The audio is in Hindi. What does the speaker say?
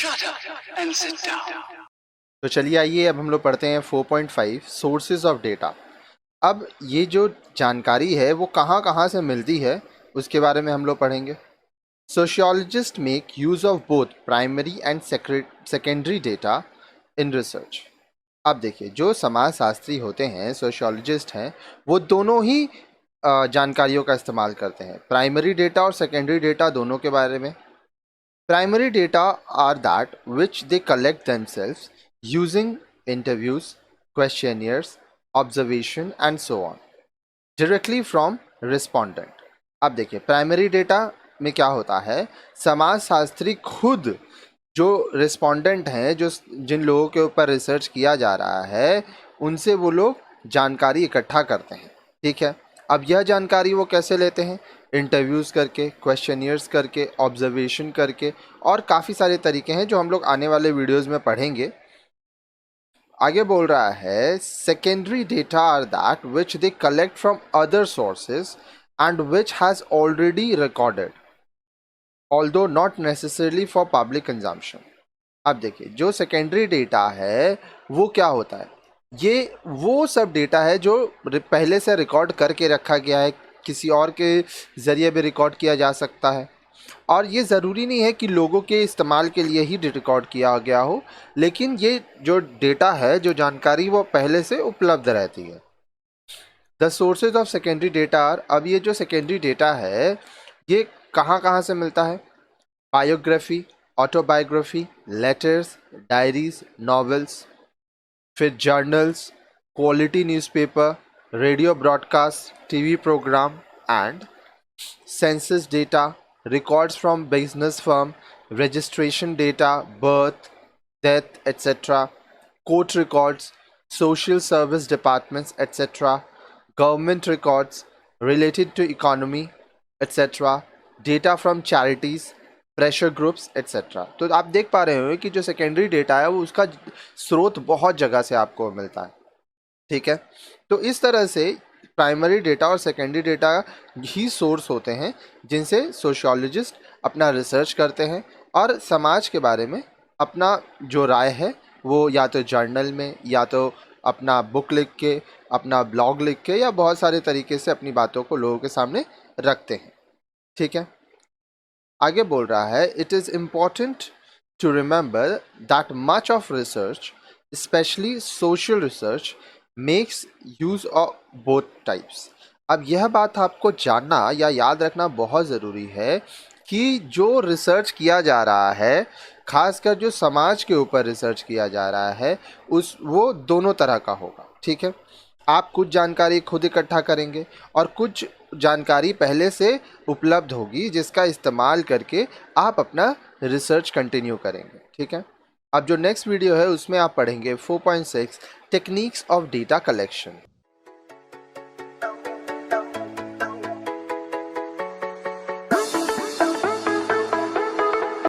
Shut up and sit down. तो चलिए आइए अब हम लोग पढ़ते हैं 4.5 सोर्सेज ऑफ डेटा। अब ये जो जानकारी है वो कहाँ कहाँ से मिलती है उसके बारे में हम लोग पढ़ेंगे। Sociologist make use of both primary and secondary data in research. अब देखिए, जो समाजशास्त्री होते हैं, सोशियोलॉजिस्ट हैं, वो दोनों ही जानकारियों का इस्तेमाल करते हैं, प्राइमरी डेटा और सेकेंडरी डेटा दोनों के बारे में। Primary data are that which they collect themselves using interviews, questionnaires, observation and so on directly from respondent। अब देखिए, प्राइमरी डेटा में क्या होता है, समाजशास्त्री खुद जो रिस्पोंडेंट हैं, जो जिन लोगों के ऊपर रिसर्च किया जा रहा है, उनसे वो लोग जानकारी इकट्ठा करते हैं। ठीक है, अब यह जानकारी वो कैसे लेते हैं? इंटरव्यूज़ करके, क्वेश्चनियर्स करके, ऑब्जर्वेशन करके, और काफ़ी सारे तरीके हैं जो हम लोग आने वाले वीडियोज़ में पढ़ेंगे। आगे बोल रहा है, secondary data are that which they collect from other sources and which has already recorded although not necessarily for public consumption. अब देखिए, जो सेकेंडरी डेटा है वो क्या होता है? ये वो सब डेटा है जो पहले से रिकॉर्ड करके रखा गया है, किसी और के ज़रिए भी रिकॉर्ड किया जा सकता है, और ये ज़रूरी नहीं है कि लोगों के इस्तेमाल के लिए ही रिकॉर्ड किया गया हो, लेकिन ये जो डेटा है, जो जानकारी, वो पहले से उपलब्ध रहती है। The sources of secondary data are, अब ये जो सेकेंडरी डेटा है ये कहाँ कहाँ से मिलता है? Biography, autobiography, letters, diaries, novels, फिर journals, quality newspaper, radio broadcast, TV program and census data, records from business firm, registration data, birth, death, etc., court records, social service departments, etc., government records related to economy, etc., data from charities, pressure groups etcetera. तो आप देख पा रहे हो कि जो सेकेंडरी डेटा है वो उसका स्रोत बहुत जगह से आपको मिलता है। ठीक है, तो इस तरह से प्राइमरी डेटा और सेकेंडरी डेटा ही सोर्स होते हैं जिनसे सोशियोलॉजिस्ट अपना रिसर्च करते हैं और समाज के बारे में अपना जो राय है वो या तो जर्नल में, या तो अपना बुक लिख के, अपना ब्लॉग लिख के, या बहुत सारे तरीके से अपनी बातों को लोगों के सामने रखते हैं। ठीक है, आगे बोल रहा है, it is important to remember that much of research, specially social research, makes use of both types. अब यह बात आपको जानना या याद रखना बहुत ज़रूरी है कि जो रिसर्च किया जा रहा है, खासकर जो समाज के ऊपर रिसर्च किया जा रहा है, वो दोनों तरह का होगा। ठीक है, आप कुछ जानकारी खुद इकट्ठा करेंगे और कुछ जानकारी पहले से उपलब्ध होगी जिसका इस्तेमाल करके आप अपना रिसर्च कंटिन्यू करेंगे। ठीक है, अब जो नेक्स्ट वीडियो है उसमें आप पढ़ेंगे 4.6 टेक्निक्स ऑफ डेटा कलेक्शन।